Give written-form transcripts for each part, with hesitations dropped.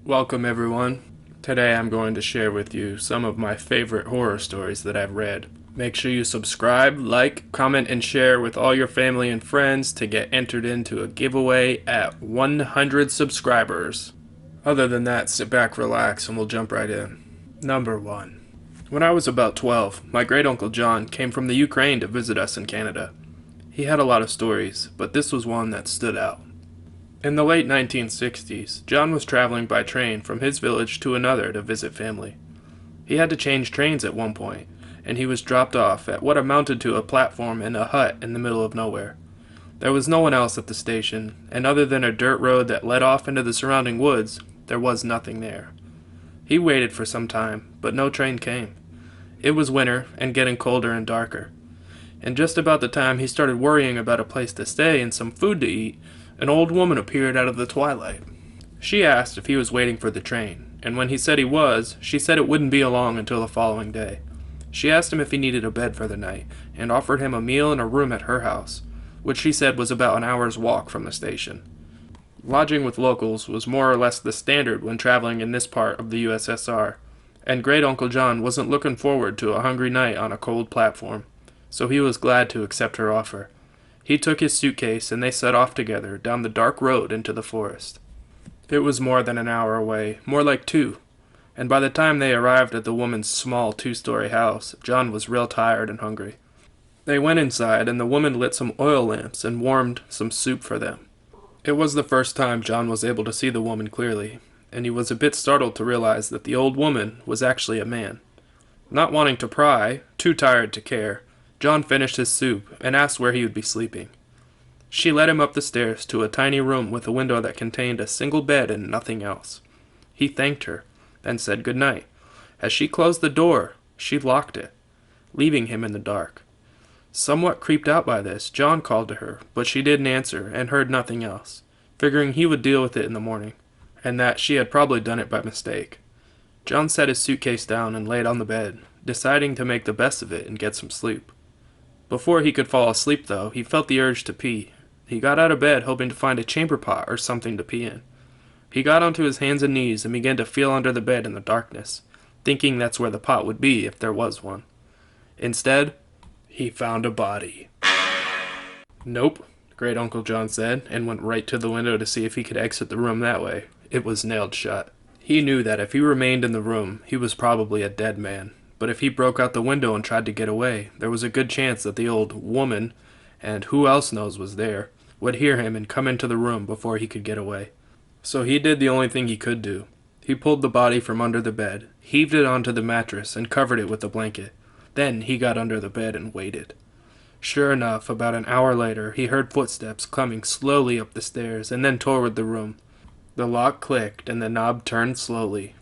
Welcome everyone. Today I'm going to share with you some of my favorite horror stories that I've read. Make sure you subscribe, like, comment, and share with all your family and friends to get entered into a giveaway at 100 subscribers. Other than that, sit back, relax, and we'll jump right in. Number 1. When I was about 12, my great uncle John came from the Ukraine to visit us in Canada. He had a lot of stories, but this was one that stood out. In the late 1960s, John was traveling by train from his village to another to visit family. He had to change trains at one point, and he was dropped off at what amounted to a platform in a hut in the middle of nowhere. There was no one else at the station, and other than a dirt road that led off into the surrounding woods, there was nothing there. He waited for some time, but no train came. It was winter and getting colder and darker. And just about the time he started worrying about a place to stay and some food to eat, an old woman appeared out of the twilight. She asked if he was waiting for the train, and when he said he was, she said it wouldn't be along until the following day. She asked him if he needed a bed for the night, and offered him a meal and a room at her house, which she said was about an hour's walk from the station. Lodging with locals was more or less the standard when traveling in this part of the USSR, and Great Uncle John wasn't looking forward to a hungry night on a cold platform, so he was glad to accept her offer. He took his suitcase and they set off together down the dark road into the forest. It was more than an hour away, more like 2, and by the time they arrived at the woman's small 2-story house, John was real tired and hungry. They went inside and the woman lit some oil lamps and warmed some soup for them. It was the first time John was able to see the woman clearly, and he was a bit startled to realize that the old woman was actually a man. Not wanting to pry, too tired to care, John finished his soup and asked where he would be sleeping. She led him up the stairs to a tiny room with a window that contained a single bed and nothing else. He thanked her, then said good night. As she closed the door, she locked it, leaving him in the dark. Somewhat creeped out by this, John called to her, but she didn't answer and heard nothing else, figuring he would deal with it in the morning, and that she had probably done it by mistake. John set his suitcase down and laid on the bed, deciding to make the best of it and get some sleep. Before he could fall asleep, though, he felt the urge to pee. He got out of bed hoping to find a chamber pot or something to pee in. He got onto his hands and knees and began to feel under the bed in the darkness, thinking that's where the pot would be if there was one. Instead, he found a body. Nope, Great Uncle John said, and went right to the window to see if he could exit the room that way. It was nailed shut. He knew that if he remained in the room, he was probably a dead man. But if he broke out the window and tried to get away, there was a good chance that the old woman, and who else knows was there, would hear him and come into the room before he could get away. So he did the only thing he could do. He pulled the body from under the bed, heaved it onto the mattress, and covered it with a blanket. Then he got under the bed and waited. Sure enough, about an hour later, he heard footsteps coming slowly up the stairs and then toward the room. The lock clicked and the knob turned slowly.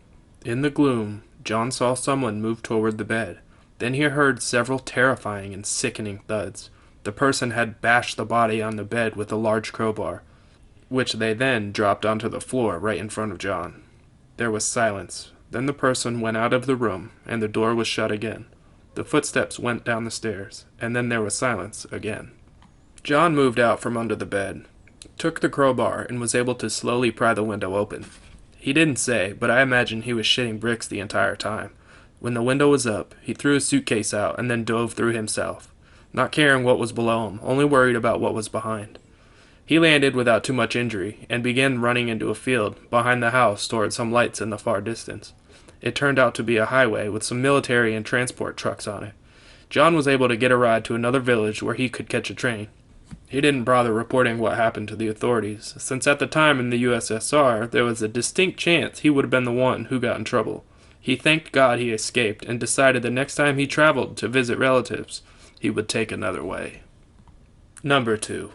In the gloom, John saw someone move toward the bed. Then he heard several terrifying and sickening thuds. The person had bashed the body on the bed with a large crowbar, which they then dropped onto the floor right in front of John. There was silence. Then the person went out of the room, and the door was shut again. The footsteps went down the stairs, and then there was silence again. John moved out from under the bed, took the crowbar, and was able to slowly pry the window open. He didn't say, but I imagine he was shitting bricks the entire time. When the window was up, he threw his suitcase out and then dove through himself, not caring what was below him, only worried about what was behind. He landed without too much injury and began running into a field behind the house toward some lights in the far distance. It turned out to be a highway with some military and transport trucks on it. John was able to get a ride to another village where he could catch a train. He didn't bother reporting what happened to the authorities, since at the time in the USSR there was a distinct chance he would have been the one who got in trouble. He thanked God he escaped and decided the next time he traveled to visit relatives, he would take another way. Number 2.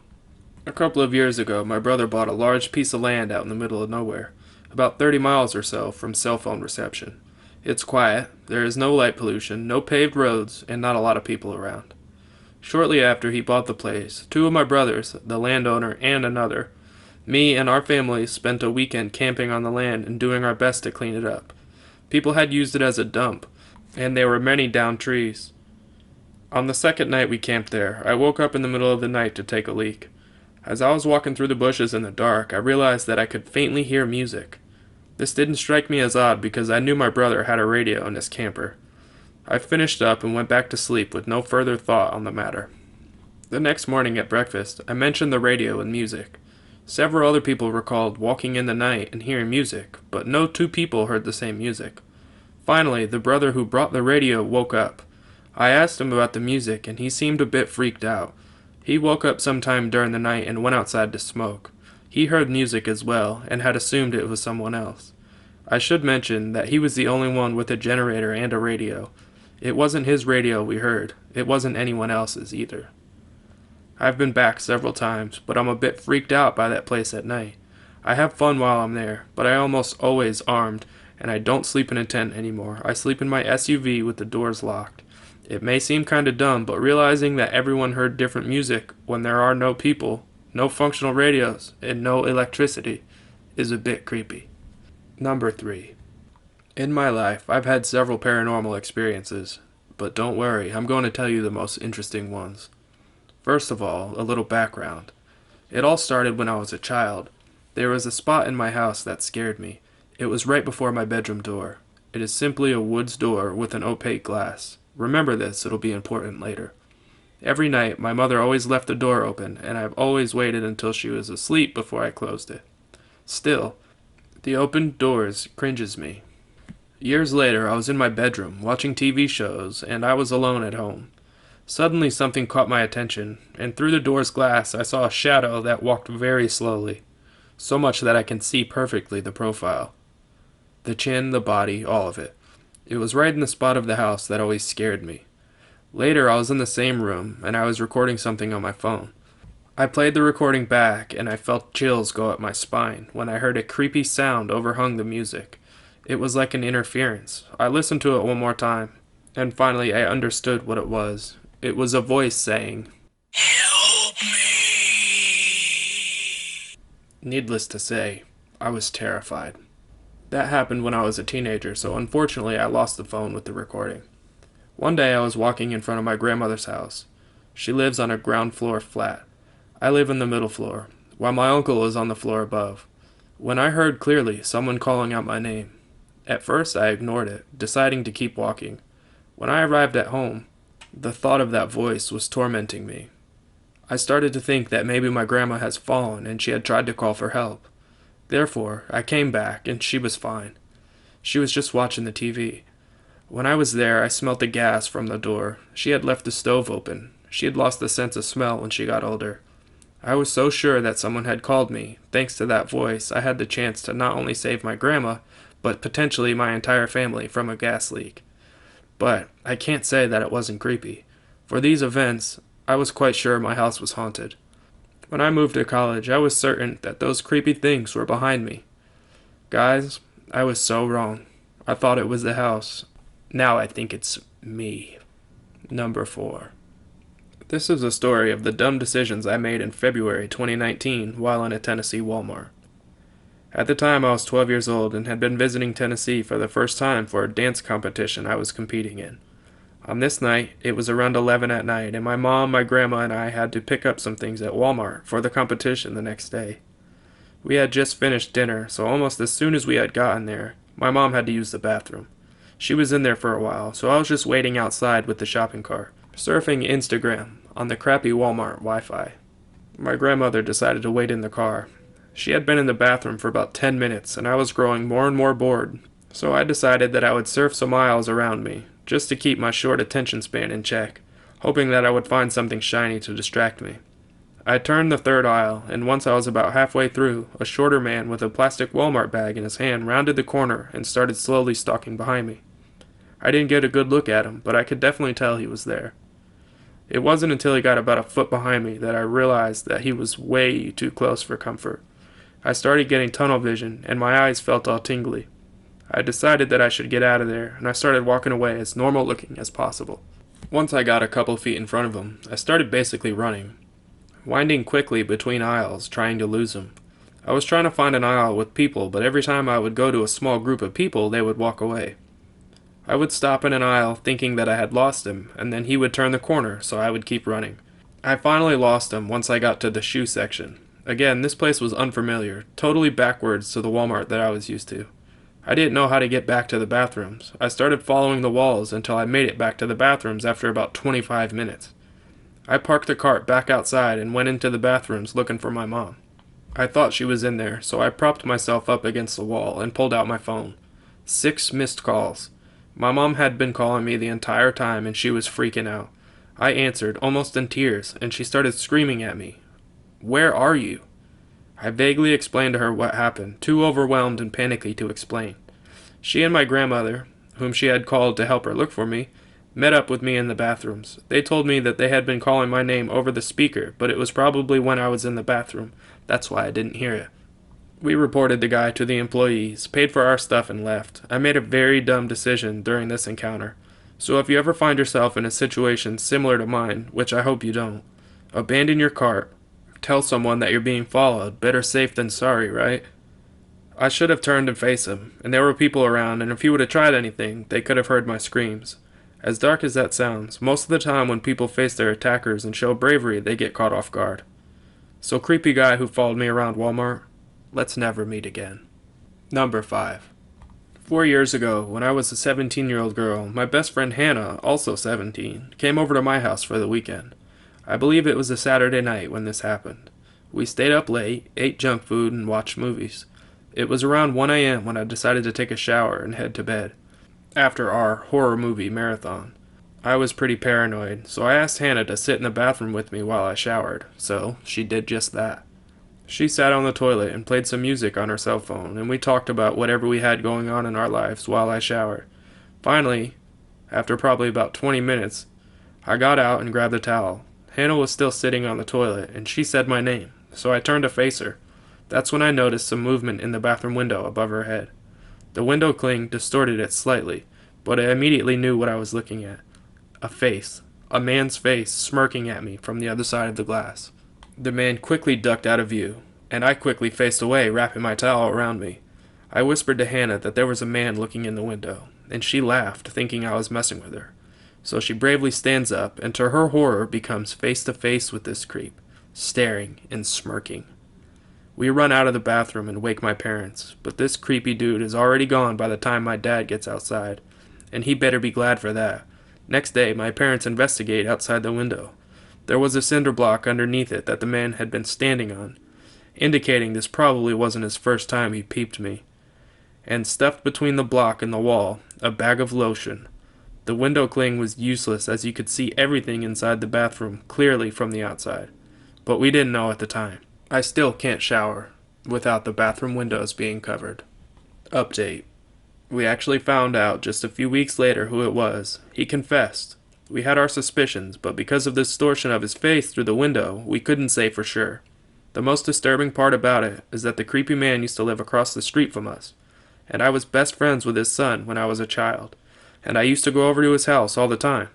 A couple of years ago, my brother bought a large piece of land out in the middle of nowhere, about 30 miles or so from cell phone reception. It's quiet, there is no light pollution, no paved roads, and not a lot of people around. Shortly after he bought the place, 2 of my brothers, the landowner and another, me and our families spent a weekend camping on the land and doing our best to clean it up. People had used it as a dump, and there were many downed trees. On the second night we camped there, I woke up in the middle of the night to take a leak. As I was walking through the bushes in the dark, I realized that I could faintly hear music. This didn't strike me as odd because I knew my brother had a radio in his camper. I finished up and went back to sleep with no further thought on the matter. The next morning at breakfast, I mentioned the radio and music. Several other people recalled walking in the night and hearing music, but no two people heard the same music. Finally, the brother who brought the radio woke up. I asked him about the music, and he seemed a bit freaked out. He woke up sometime during the night and went outside to smoke. He heard music as well, and had assumed it was someone else. I should mention that he was the only one with a generator and a radio. It wasn't his radio we heard. It wasn't anyone else's either. I've been back several times, but I'm a bit freaked out by that place at night. I have fun while I'm there, but I almost always armed, and I don't sleep in a tent anymore. I sleep in my SUV with the doors locked. It may seem kinda dumb, but realizing that everyone heard different music when there are no people, no functional radios, and no electricity is a bit creepy. Number 3. In my life, I've had several paranormal experiences, but don't worry, I'm going to tell you the most interesting ones. First of all, a little background. It all started when I was a child. There was a spot in my house that scared me. It was right before my bedroom door. It is simply a woods door with an opaque glass. Remember this, it'll be important later. Every night, my mother always left the door open, and I've always waited until she was asleep before I closed it. Still, the open doors cringes me. Years later, I was in my bedroom, watching TV shows, and I was alone at home. Suddenly something caught my attention, and through the door's glass I saw a shadow that walked very slowly, so much that I can see perfectly the profile. The chin, the body, all of it. It was right in the spot of the house that always scared me. Later I was in the same room, and I was recording something on my phone. I played the recording back, and I felt chills go up my spine when I heard a creepy sound overhung the music. It was like an interference. I listened to it one more time, and finally I understood what it was. It was a voice saying, "Help me!" Needless to say, I was terrified. That happened when I was a teenager, so unfortunately I lost the phone with the recording. One day I was walking in front of my grandmother's house. She lives on a ground floor flat. I live in the middle floor, while my uncle is on the floor above. When I heard clearly someone calling out my name. At first I ignored it, deciding to keep walking. When I arrived at home, the thought of that voice was tormenting me. I started to think that maybe my grandma has fallen and she had tried to call for help. Therefore, I came back and she was fine. She was just watching the TV. When I was there, I smelt the gas from the door. She had left the stove open. She had lost the sense of smell when she got older. I was so sure that someone had called me. Thanks to that voice, I had the chance to not only save my grandma, but potentially my entire family from a gas leak. But I can't say that it wasn't creepy. For these events, I was quite sure my house was haunted. When I moved to college, I was certain that those creepy things were behind me. Guys, I was so wrong. I thought it was the house. Now I think it's me. Number 4. This is a story of the dumb decisions I made in February 2019 while in a Tennessee Walmart. At the time, I was 12 years old and had been visiting Tennessee for the first time for a dance competition I was competing in. On this night, it was around 11 at night, and my mom, my grandma, and I had to pick up some things at Walmart for the competition the next day. We had just finished dinner, so almost as soon as we had gotten there, my mom had to use the bathroom. She was in there for a while, so I was just waiting outside with the shopping cart, surfing Instagram on the crappy Walmart Wi-Fi. My grandmother decided to wait in the car. She had been in the bathroom for about 10 minutes, and I was growing more and more bored, so I decided that I would surf some aisles around me, just to keep my short attention span in check, hoping that I would find something shiny to distract me. I turned the third aisle, and once I was about halfway through, a shorter man with a plastic Walmart bag in his hand rounded the corner and started slowly stalking behind me. I didn't get a good look at him, but I could definitely tell he was there. It wasn't until he got about a foot behind me that I realized that he was way too close for comfort. I started getting tunnel vision, and my eyes felt all tingly. I decided that I should get out of there, and I started walking away as normal looking as possible. Once I got a couple feet in front of him, I started basically running, winding quickly between aisles, trying to lose him. I was trying to find an aisle with people, but every time I would go to a small group of people, they would walk away. I would stop in an aisle thinking that I had lost him, and then he would turn the corner, so I would keep running. I finally lost him once I got to the shoe section. Again, this place was unfamiliar, totally backwards to the Walmart that I was used to. I didn't know how to get back to the bathrooms. I started following the walls until I made it back to the bathrooms after about 25 minutes. I parked the cart back outside and went into the bathrooms looking for my mom. I thought she was in there, so I propped myself up against the wall and pulled out my phone. 6 missed calls. My mom had been calling me the entire time and she was freaking out. I answered, almost in tears, and she started screaming at me. "Where are you?" I vaguely explained to her what happened, too overwhelmed and panicky to explain. She and my grandmother, whom she had called to help her look for me, met up with me in the bathrooms. They told me that they had been calling my name over the speaker, but it was probably when I was in the bathroom. That's why I didn't hear it. We reported the guy to the employees, paid for our stuff, and left. I made a very dumb decision during this encounter. So if you ever find yourself in a situation similar to mine, which I hope you don't, abandon your cart. Tell someone that you're being followed. Better safe than sorry, right? I should have turned and faced him, and there were people around, and if he would have tried anything, they could have heard my screams. As dark as that sounds, most of the time when people face their attackers and show bravery, they get caught off guard. So creepy guy who followed me around Walmart, let's never meet again. Number 5. 4 years ago, when I was a 17-year-old girl, my best friend Hannah, also 17, came over to my house for the weekend. I believe it was a Saturday night when this happened. We stayed up late, ate junk food, and watched movies. It was around 1 a.m. when I decided to take a shower and head to bed, after our horror movie marathon. I was pretty paranoid, so I asked Hannah to sit in the bathroom with me while I showered, so she did just that. She sat on the toilet and played some music on her cell phone, and we talked about whatever we had going on in our lives while I showered. Finally, after probably about 20 minutes, I got out and grabbed a towel. Hannah was still sitting on the toilet, and she said my name, so I turned to face her. That's when I noticed some movement in the bathroom window above her head. The window cling distorted it slightly, but I immediately knew what I was looking at. A face. A man's face smirking at me from the other side of the glass. The man quickly ducked out of view, and I quickly faced away, wrapping my towel around me. I whispered to Hannah that there was a man looking in the window, and she laughed, thinking I was messing with her. So she bravely stands up, and to her horror becomes face to face with this creep, staring and smirking. We run out of the bathroom and wake my parents, but this creepy dude is already gone by the time my dad gets outside, and he better be glad for that. Next day, my parents investigate outside the window. There was a cinder block underneath it that the man had been standing on, indicating this probably wasn't his first time he peeped me. And stuffed between the block and the wall, a bag of lotion. The window cling was useless as you could see everything inside the bathroom clearly from the outside, but we didn't know at the time. I still can't shower without the bathroom windows being covered. Update. We actually found out just a few weeks later who it was. He confessed. We had our suspicions, but because of the distortion of his face through the window, we couldn't say for sure. The most disturbing part about it is that the creepy man used to live across the street from us, and I was best friends with his son when I was a child, and I used to go over to his house all the time.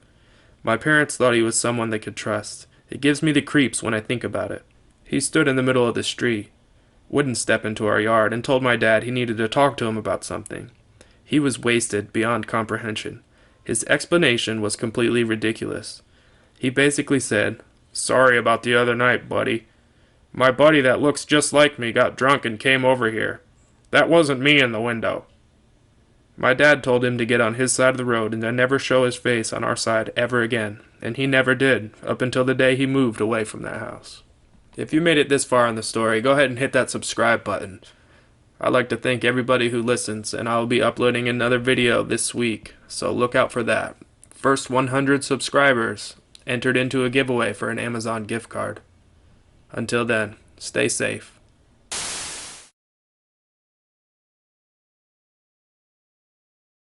My parents thought he was someone they could trust. It gives me the creeps when I think about it. He stood in the middle of the street, wouldn't step into our yard, and told my dad he needed to talk to him about something. He was wasted beyond comprehension. His explanation was completely ridiculous. He basically said, "Sorry about the other night, buddy. My buddy that looks just like me got drunk and came over here. That wasn't me in the window." My dad told him to get on his side of the road and to never show his face on our side ever again, and he never did, up until the day he moved away from that house. If you made it this far in the story, go ahead and hit that subscribe button. I'd like to thank everybody who listens, and I'll be uploading another video this week, so look out for that. First 100 subscribers entered into a giveaway for an Amazon gift card. Until then, stay safe.